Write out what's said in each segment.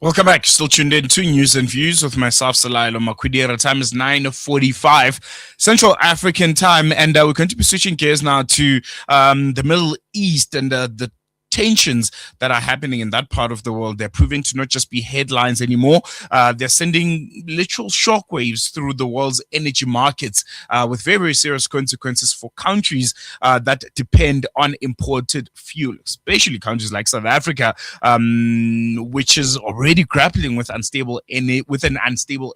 Welcome back. Still tuned in to News and Views with myself, Salailo Makwidira. Time is 9:45 Central African time, and we're going to be switching gears now to the Middle East and the tensions that are happening in that part of the world. They're proving to not just be headlines anymore. They're sending literal shockwaves through the world's energy markets with very, very serious consequences for countries that depend on imported fuel, especially countries like South Africa, which is already grappling with an unstable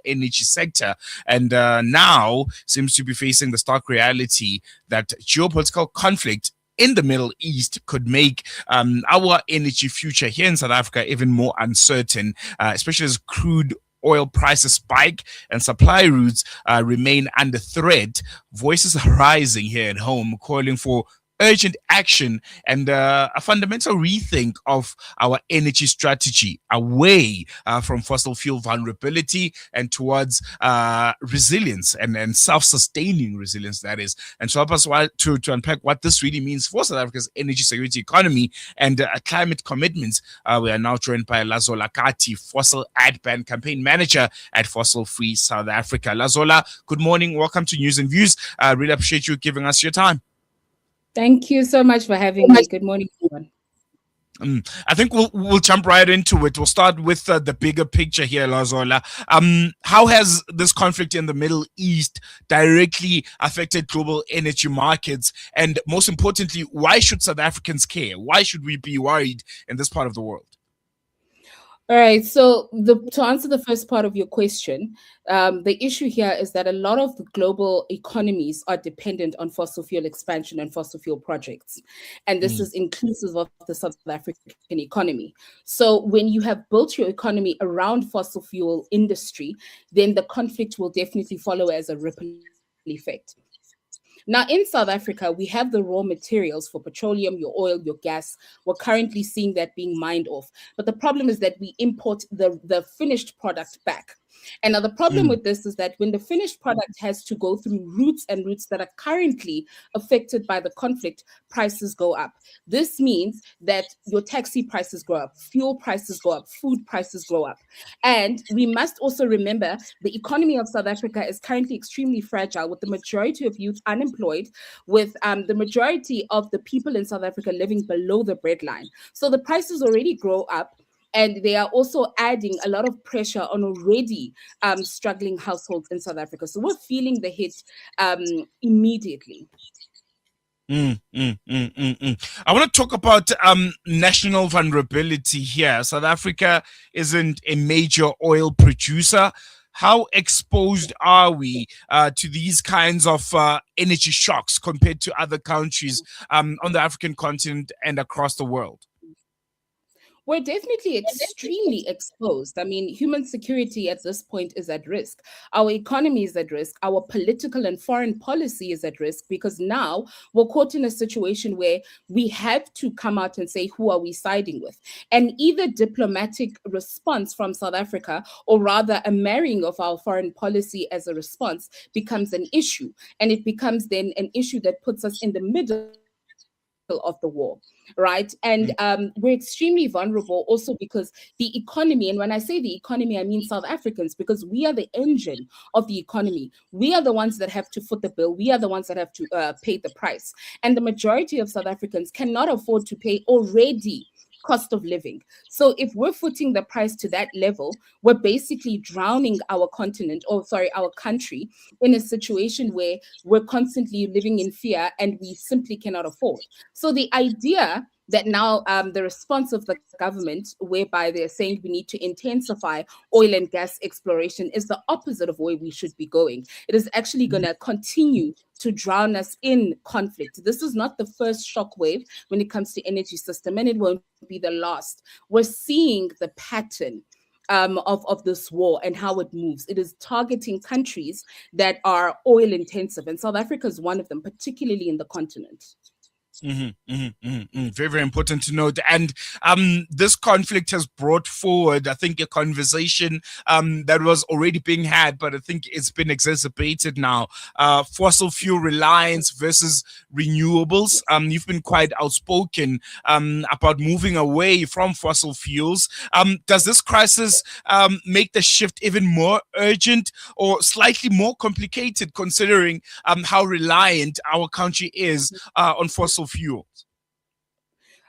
energy sector, and now seems to be facing the stark reality that geopolitical conflict in the Middle East could make our energy future here in South Africa even more uncertain, especially as crude oil prices spike and supply routes remain under threat. Voices are rising here at home calling for urgent action and a fundamental rethink of our energy strategy away from fossil fuel vulnerability and towards resilience and self-sustaining resilience, that is. And to help us to unpack what this really means for South Africa's energy security economy and climate commitments, we are now joined by Lazola Kati, Fossil Ad Ban Campaign Manager at Fossil Free South Africa. Lazola, good morning. Welcome to News and Views. I really appreciate you giving us your time. Thank you so much for having me. Good morning, everyone. I think we'll jump right into it. We'll start with the bigger picture here, Lazola. How has this conflict in the Middle East directly affected global energy markets? And most importantly, why should South Africans care? Why should we be worried in this part of the world? All right. So to answer the first part of your question, the issue here is that a lot of the global economies are dependent on fossil fuel expansion and fossil fuel projects. And this is inclusive of the South African economy. So when you have built your economy around fossil fuel industry, then the conflict will definitely follow as a ripple effect. Now, in South Africa, we have the raw materials for petroleum, your oil, your gas. We're currently seeing that being mined off. But the problem is that we import the finished product back. And now the problem with this is that when the finished product has to go through routes that are currently affected by the conflict, prices go up. This means that your taxi prices go up, fuel prices go up, food prices go up. And we must also remember the economy of South Africa is currently extremely fragile, with the majority of youth unemployed, with the majority of the people in South Africa living below the breadline. So the prices already grow up. And they are also adding a lot of pressure on already struggling households in South Africa. So we're feeling the hit immediately. I want to talk about national vulnerability here. South Africa isn't a major oil producer. How exposed are we to these kinds of energy shocks compared to other countries on the African continent and across the world? We're definitely extremely exposed. I mean, human security at this point is at risk. Our economy is at risk. Our political and foreign policy is at risk because now we're caught in a situation where we have to come out and say, who are we siding with? And either diplomatic response from South Africa or rather a marrying of our foreign policy as a response becomes an issue. And it becomes then an issue that puts us in the middle of the war, right? And we're extremely vulnerable also because the economy, and when I say the economy, I mean South Africans, because we are the engine of the economy. We are the ones that have to foot the bill. We are the ones that have to pay the price. And the majority of South Africans cannot afford to pay already cost of living. So if we're footing the price to that level, we're basically drowning our our country in a situation where we're constantly living in fear and we simply cannot afford. So the idea that now the response of the government, whereby they're saying we need to intensify oil and gas exploration, is the opposite of where we should be going. It is actually going to continue to drown us in conflict. This is not the first shockwave when it comes to energy system, and it won't be the last. We're seeing the pattern of this war and how it moves. It is targeting countries that are oil intensive, and South Africa is one of them, particularly in the continent. Very, very important to note. And this conflict has brought forward, I think, a conversation that was already being had, but I think it's been exacerbated now. Fossil fuel reliance versus renewables. You've been quite outspoken about moving away from fossil fuels. Does this crisis make the shift even more urgent or slightly more complicated, considering how reliant our country is on fossil fuels?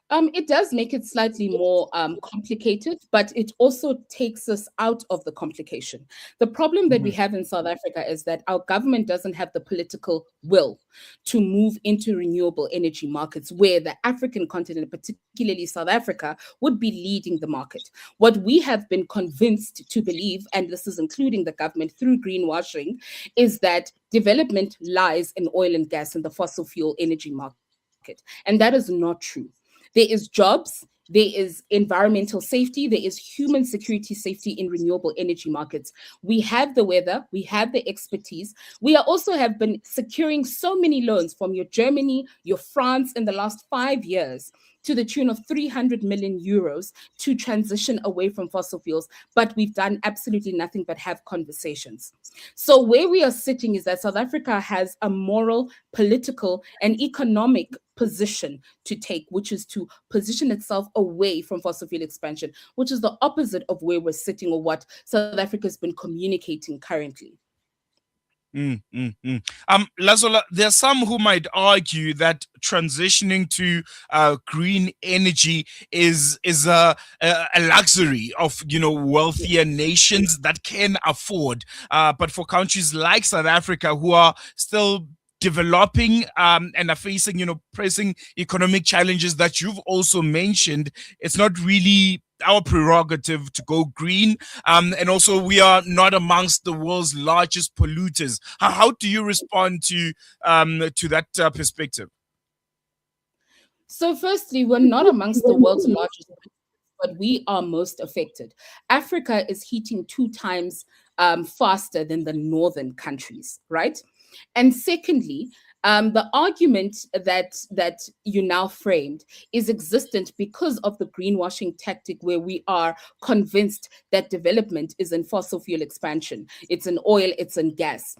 It does make it slightly more complicated, but it also takes us out of the complication. The problem that we have in South Africa is that our government doesn't have the political will to move into renewable energy markets, where the African continent, particularly South Africa, would be leading the market. What we have been convinced to believe, and this is including the government through greenwashing, is that development lies in oil and gas and the fossil fuel energy market. And that is not true. There is jobs, there is environmental safety, there is human security safety in renewable energy markets. We have the weather, we have the expertise. We are also have been securing so many loans from your Germany, your France in the last 5 years to the tune of 300 million euros to transition away from fossil fuels. But we've done absolutely nothing but have conversations. So where we are sitting is that South Africa has a moral, political, and economic position to take, which is to position itself away from fossil fuel expansion, which is the opposite of where we're sitting or what South Africa has been communicating currently. Lazola, there are some who might argue that transitioning to green energy is a luxury of wealthier nations that can afford, but for countries like South Africa who are still developing and are facing pressing economic challenges that you've also mentioned, it's not really our prerogative to go green, and also we are not amongst the world's largest polluters. How do you respond to that perspective? So firstly, we're not amongst the world's largest, but we are most affected. Africa is heating 2 times faster than the northern countries, right? And secondly, the argument that you now framed is existent because of the greenwashing tactic, where we are convinced that development is in fossil fuel expansion, it's in oil, it's in gas.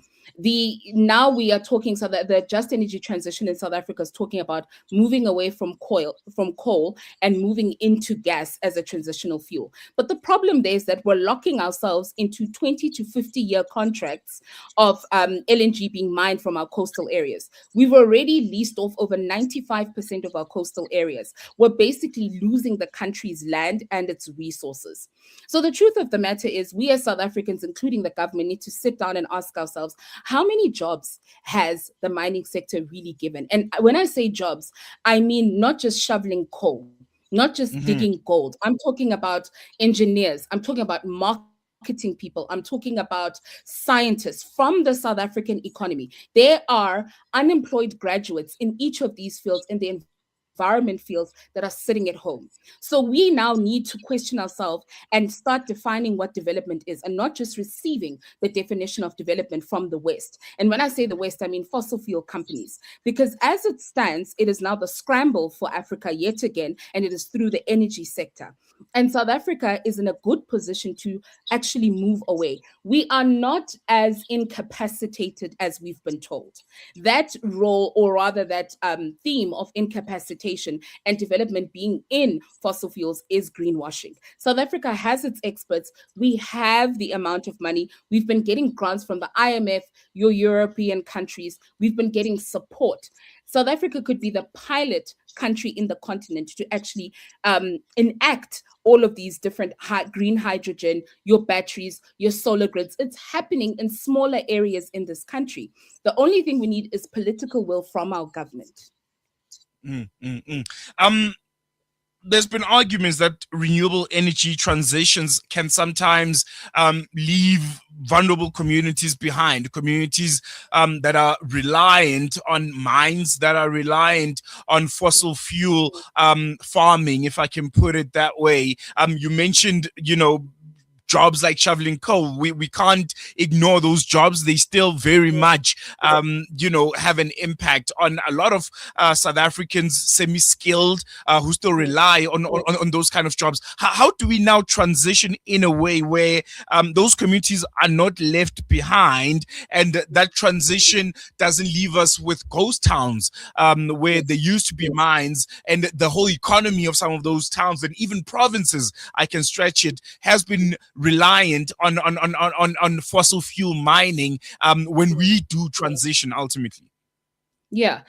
Now we are talking, so that the just energy transition in South Africa is talking about moving away from coal and moving into gas as a transitional fuel. But the problem there is that we're locking ourselves into 20 to 50-year contracts of LNG being mined from our coastal areas. We've already leased off over 95% of our coastal areas. We're basically losing the country's land and its resources. So the truth of the matter is, we as South Africans, including the government, need to sit down and ask ourselves, how many jobs has the mining sector really given? And when I say jobs, I mean not just shoveling coal, not just digging gold. I'm talking about engineers. I'm talking about marketing people. I'm talking about scientists from the South African economy. There are unemployed graduates in each of these fields, in the environment fields, that are sitting at home. So we now need to question ourselves and start defining what development is, and not just receiving the definition of development from the West. And when I say the West, I mean fossil fuel companies. Because as it stands, it is now the scramble for Africa yet again, and it is through the energy sector. And South Africa is in a good position to actually move away. We are not as incapacitated as we've been told. That role, or rather that theme of incapacitation and development being in fossil fuels, is greenwashing. South Africa has its experts. We have the amount of money. We've been getting grants from the IMF, your European countries. We've been getting support. South Africa could be the pilot country in the continent to actually enact all of these different green hydrogen, your batteries, your solar grids. It's happening in smaller areas in this country. The only thing we need is political will from our government. There's been arguments that renewable energy transitions can sometimes leave vulnerable communities behind, communities that are reliant on mines, that are reliant on fossil fuel farming, if I can put it that way. You mentioned, jobs like shoveling coal. We can't ignore those jobs. They still very much, have an impact on a lot of South Africans, semi-skilled, who still rely on those kind of jobs. How do we now transition in a way where those communities are not left behind, and that transition doesn't leave us with ghost towns where there used to be mines, and the whole economy of some of those towns and even provinces, I can stretch it, has been reliant on fossil fuel mining when we do transition ultimately? Yeah.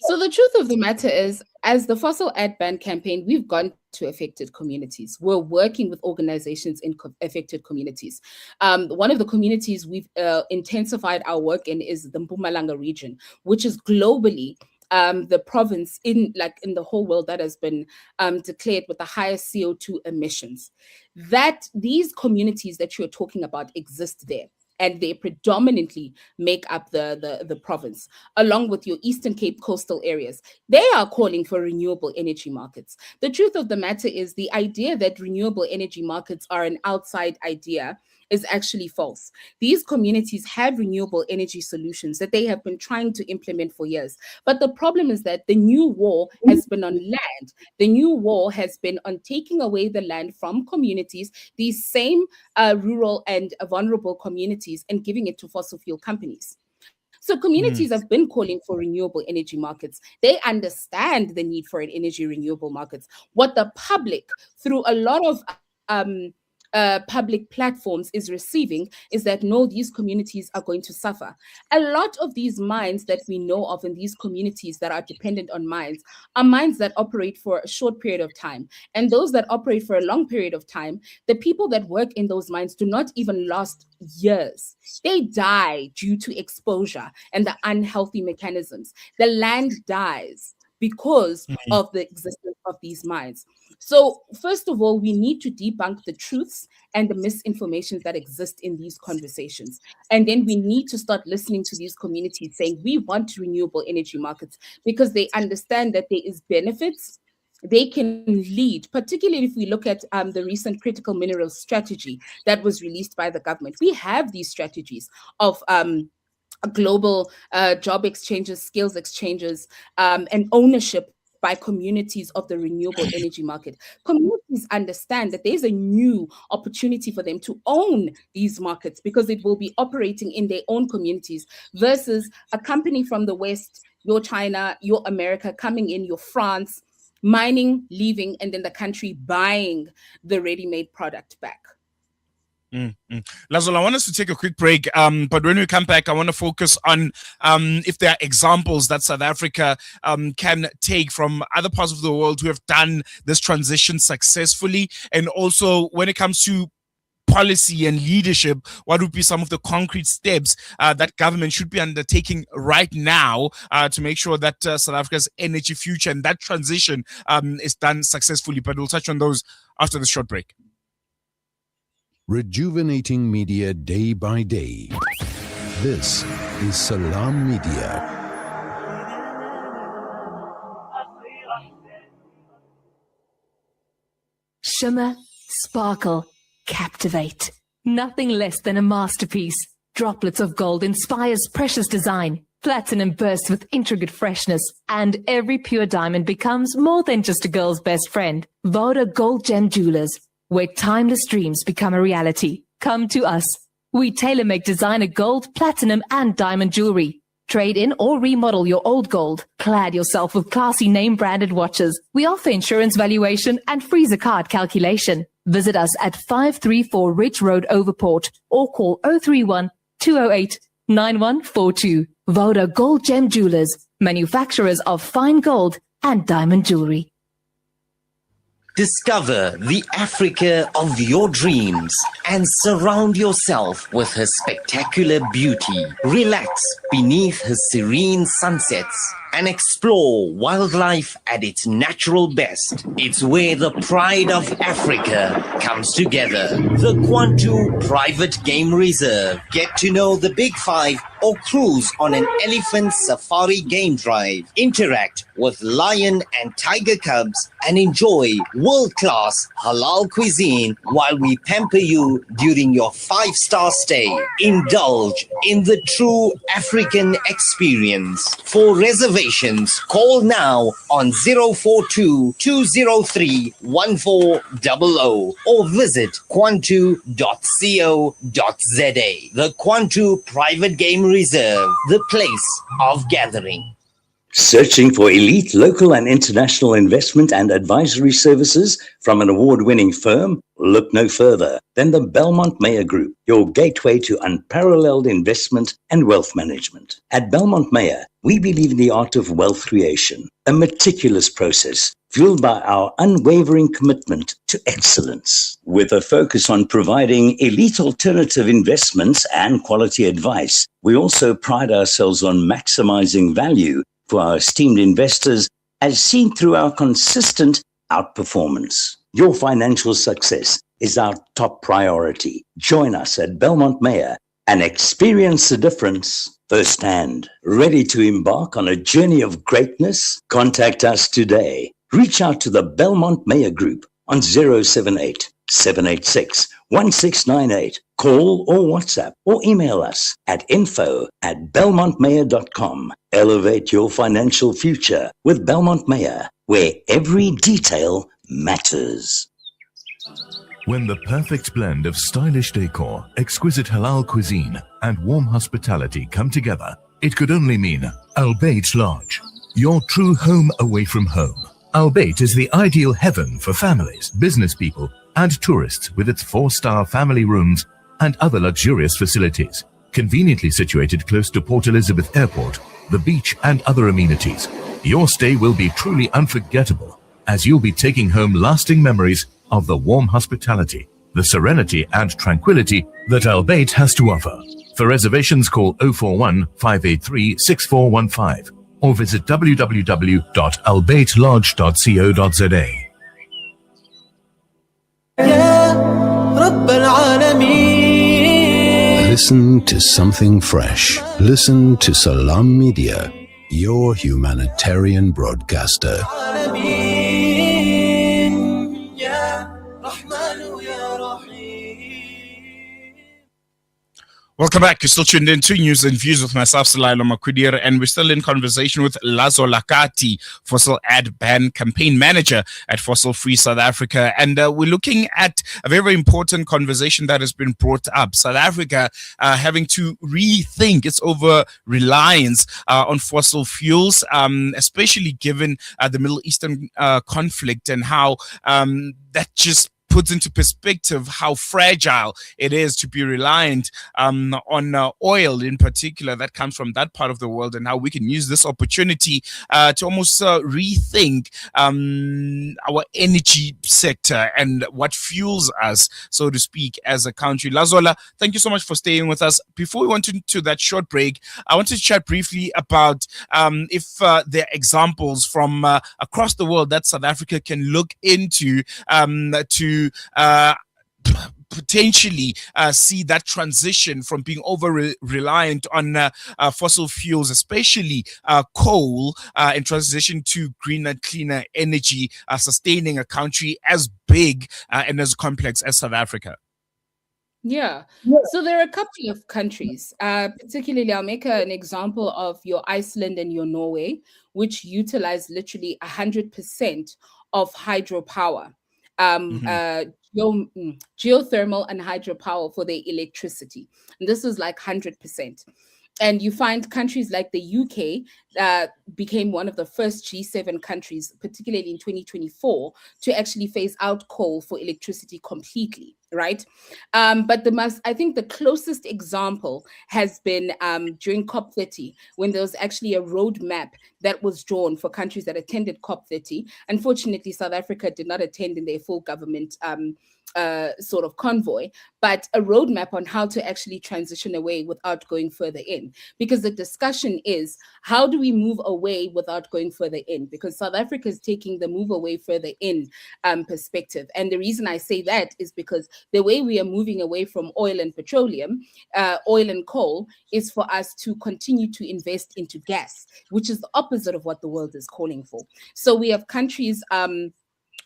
So the truth of the matter is, as the Fossil Ad Ban campaign, we've gone to affected communities. We're working with organizations in affected communities. One of the communities we've intensified our work in is the Mpumalanga region, which is globally the province in the whole world that has been declared with the highest CO2 emissions. That these communities that you're talking about exist there, and they predominantly make up the province, along with your Eastern Cape coastal areas. They are calling for renewable energy markets. The truth of the matter is, the idea that renewable energy markets are an outside idea is actually false. These communities have renewable energy solutions that they have been trying to implement for years. But the problem is that the new war has been on land. The new war has been on taking away the land from communities, these same rural and vulnerable communities, and giving it to fossil fuel companies. So communities have been calling for renewable energy markets. They understand the need for an energy renewable markets. What the public, through a lot of public platforms, is receiving is that no, these communities are going to suffer. A lot of these mines that we know of in these communities that are dependent on mines are mines that operate for a short period of time. And those that operate for a long period of time, the people that work in those mines do not even last years. They die due to exposure and the unhealthy mechanisms. The land dies because of the existence of these mines. So first of all, we need to debunk the truths and the misinformation that exist in these conversations. And then we need to start listening to these communities saying, we want renewable energy markets, because they understand that there is benefits. They can lead, particularly if we look at the recent critical minerals strategy that was released by the government. We have these strategies of global job exchanges, skills exchanges, and ownership by communities of the renewable energy market. Communities understand that there's a new opportunity for them to own these markets, because it will be operating in their own communities versus a company from the West, your China, your America coming in, your France, mining, leaving, and then the country buying the ready-made product back. Lazola, I want us to take a quick break, but when we come back, I want to focus on if there are examples that South Africa can take from other parts of the world who have done this transition successfully, and also when it comes to policy and leadership, what would be some of the concrete steps that government should be undertaking right now to make sure that South Africa's energy future and that transition is done successfully. But we'll touch on those after the short break. Rejuvenating media day by day. This is Salam Media. Shimmer, sparkle, captivate. Nothing less than a masterpiece. Droplets of gold inspires precious design. Platinum bursts with intricate freshness, and every pure diamond becomes more than just a girl's best friend. Voda Gold Gem Jewelers, where timeless dreams become a reality. Come to us. We tailor-make designer gold, platinum, and diamond jewelry. Trade in or remodel your old gold. Clad yourself with classy name-branded watches. We offer insurance valuation and freezer card calculation. Visit us at 534 Ridge Road, Overport, or call 031 208 9142. Voda Gold Gem Jewelers, manufacturers of fine gold and diamond jewelry. Discover the Africa of your dreams and surround yourself with her spectacular beauty. Relax beneath her serene sunsets and explore wildlife at its natural best. It's where the pride of Africa comes together. The Kwantu Private Game Reserve. Get to know the Big Five or cruise on an elephant safari game drive. Interact with lion and tiger cubs and enjoy world-class halal cuisine while we pamper you during your 5-star stay. Indulge in the true African experience. For reservations, call now on 042 203 1400 or visit kwantu.co.za. The Kwantu Private Game Reserve, the place of gathering. Searching for elite local and international investment and advisory services from an award-winning firm? Look no further than the Belmont Mayer Group, your gateway to unparalleled investment and wealth management. At Belmont Mayer, we believe in the art of wealth creation, a meticulous process fueled by our unwavering commitment to excellence. With a focus on providing elite alternative investments and quality advice, we also pride ourselves on maximizing value for our esteemed investors, as seen through our consistent outperformance. Your financial success is our top priority. Join us at Belmont Mayer and experience the difference firsthand. Ready to embark on a journey of greatness? Contact us today. Reach out to the Belmont Mayer Group on 078 786 1698. Call or WhatsApp or email us at info@belmontmayer.com. Elevate your financial future with Belmont Mayer, where every detail matters. When the perfect blend of stylish decor, exquisite halal cuisine, and warm hospitality come together, it could only mean Al Bayt Lodge, your true home away from home. Al Bayt is the ideal heaven for families, business people, and tourists with its 4-star family rooms and other luxurious facilities. Conveniently situated close to Port Elizabeth Airport, the beach, and other amenities, your stay will be truly unforgettable, as you'll be taking home lasting memories of the warm hospitality, the serenity and tranquility that Al Bayt has to offer. For reservations, call 041 583 6415 or visit www.albaytlodge.co.za. Listen to something fresh. Listen to Salam Media, your humanitarian broadcaster. Welcome back. You're still tuned in to News and Views with myself, Salailo Makudir, and we're still in conversation with Lazola Kati, Fossil Ad Ban Campaign Manager at Fossil Free South Africa. And we're looking at a very, very important conversation that has been brought up. South Africa having to rethink its over-reliance on fossil fuels, especially given the Middle Eastern conflict and how that just puts into perspective how fragile it is to be reliant on oil in particular that comes from that part of the world, and how we can use this opportunity to almost rethink our energy sector and what fuels us, so to speak, as a country. Lazola, thank you so much for staying with us. Before we went into that short break, I wanted to chat briefly about if there are examples from across the world that South Africa can look into to potentially see that transition from being over-reliant on fossil fuels, especially coal, and transition to greener, cleaner energy, sustaining a country as big and as complex as South Africa. Yeah. So there are a couple of countries, particularly I'll make an example of your Iceland and your Norway, which utilize literally 100% of hydropower. Geothermal and hydropower for their electricity. And this is like 100%. And you find countries like the UK became one of the first G7 countries, particularly in 2024, to actually phase out coal for electricity completely, right? But I think the closest example has been during COP30, when there was actually a roadmap that was drawn for countries that attended COP30. Unfortunately, South Africa did not attend in their full government sort of convoy, but a roadmap on how to actually transition away without going further in. Because the discussion is, how do we move away without going further in? Because South Africa is taking the move away further in perspective. And the reason I say that is because the way we are moving away from oil and petroleum, oil and coal, is for us to continue to invest into gas, which is the opposite of what the world is calling for. So we have countries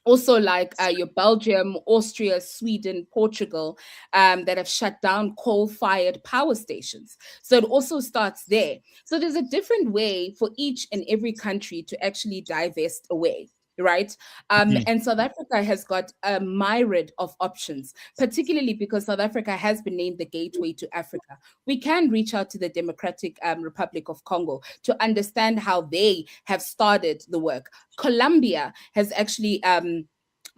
also like your Belgium, Austria, Sweden, Portugal, that have shut down coal-fired power stations. So it also starts there. So there's a different way for each and every country to actually divest away. Right. And South Africa has got a myriad of options, particularly because South Africa has been named the gateway to Africa. We can reach out to the Democratic Republic of Congo to understand how they have started the work. Colombia has actually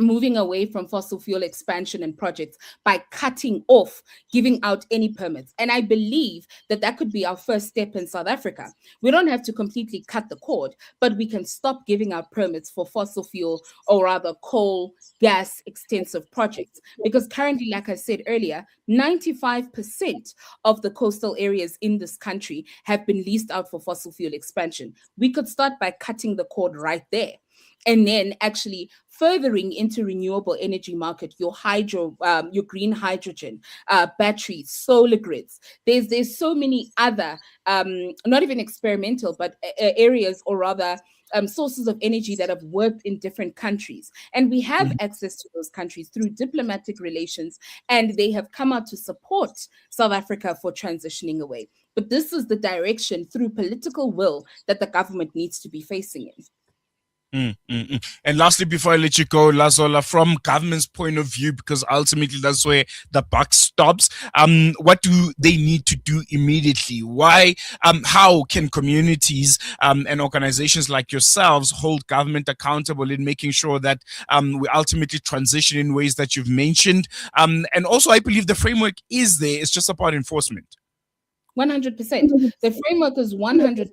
moving away from fossil fuel expansion and projects by cutting off giving out any permits. And I believe that that could be our first step in South Africa. We don't have to completely cut the cord, but we can stop giving out permits for fossil fuel, or rather coal, gas extensive projects. Because currently, like I said earlier, 95% of the coastal areas in this country have been leased out for fossil fuel expansion. We could start by cutting the cord right there, and then actually furthering into renewable energy market, your hydro, your green hydrogen, batteries, solar grids. There's so many other, not even experimental, but areas, or rather sources of energy that have worked in different countries. And we have access to those countries through diplomatic relations, and they have come out to support South Africa for transitioning away. But this is the direction through political will that the government needs to be facing in. And lastly, before I let you go, Lazola, from government's point of view, because ultimately that's where the buck stops, what do they need to do immediately? Why, how can communities and organizations like yourselves hold government accountable in making sure that we ultimately transition in ways that you've mentioned? And also, I believe the framework is there. It's just about enforcement. 100%. The framework is 100%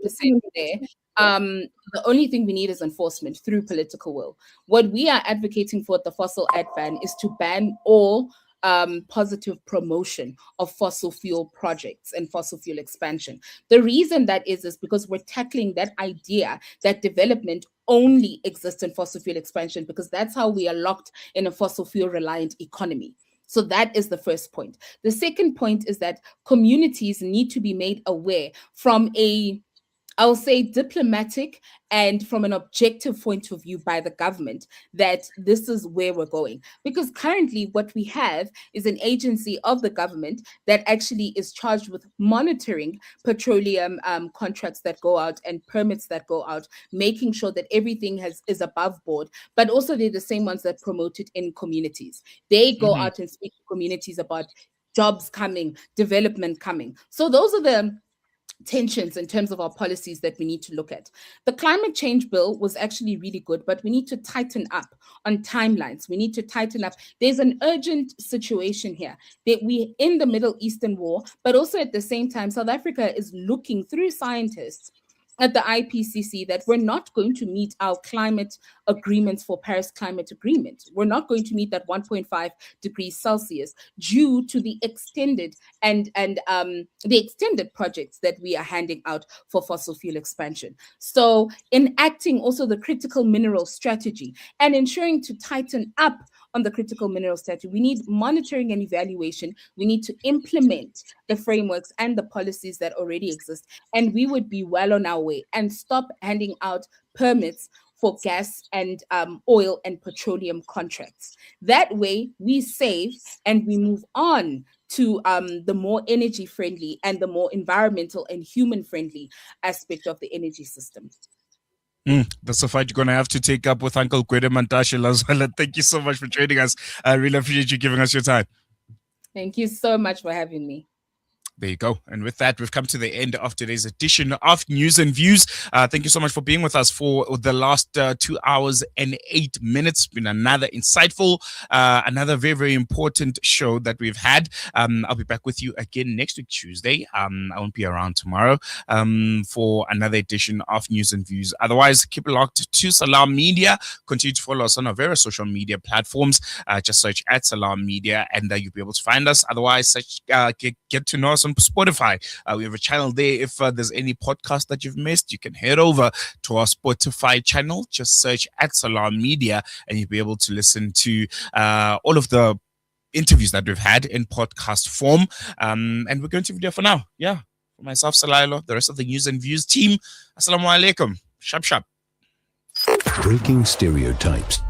there. The only thing we need is enforcement through political will. What we are advocating for at the fossil ad ban is to ban all positive promotion of fossil fuel projects and fossil fuel expansion. The reason that is because we're tackling that idea that development only exists in fossil fuel expansion, because that's how we are locked in a fossil fuel reliant economy. So that is the first point. The second point is that communities need to be made aware from a, I'll say, diplomatic and from an objective point of view by the government, that this is where we're going. Because currently what we have is an agency of the government that actually is charged with monitoring petroleum contracts that go out and permits that go out, making sure that everything is above board. But also they're the same ones that promote it in communities. They go out and speak to communities about jobs coming, development coming. So those are the tensions in terms of our policies that we need to look at. The climate change bill was actually really good, but we need to tighten up on timelines. We need to tighten up. There's an urgent situation here that we're in the Middle Eastern war, but also at the same time, South Africa is looking through scientists at the IPCC that we're not going to meet our climate agreements for Paris Climate Agreement. We're not going to meet that 1.5 degrees Celsius due to the extended the extended projects that we are handing out for fossil fuel expansion. So enacting also the critical mineral strategy and ensuring to tighten up on the critical mineral strategy. We need monitoring and evaluation. We need to implement the frameworks and the policies that already exist. And we would be well on our way and stop handing out permits for gas and oil and petroleum contracts. That way we save and we move on to the more energy friendly and the more environmental and human friendly aspect of the energy system. That's a fight you're going to have to take up with Uncle Gwede Mantashe. Lazola, thank you so much for joining us. I really appreciate you giving us your time. Thank you so much for having me. There you go. And with that, we've come to the end of today's edition of News and Views. Thank you so much for being with us for the last 2 hours and 8 minutes. Been another insightful, another very, very important show that we've had. I'll be back with you again next week, Tuesday. I won't be around tomorrow for another edition of News and Views. Otherwise, keep it locked to Salam Media. Continue to follow us on our various social media platforms. Just search at Salam Media and you'll be able to find us. Otherwise, get to know us on Spotify. We have a channel there. If there's any podcast that you've missed, you can head over to our Spotify channel. Just search at Salam Media and you'll be able to listen to all of the interviews that we've had in podcast form. And we're going to video for now. Yeah. For myself, Salailo, the rest of the News and Views team. Assalamu alaikum. Shap shap. Breaking stereotypes.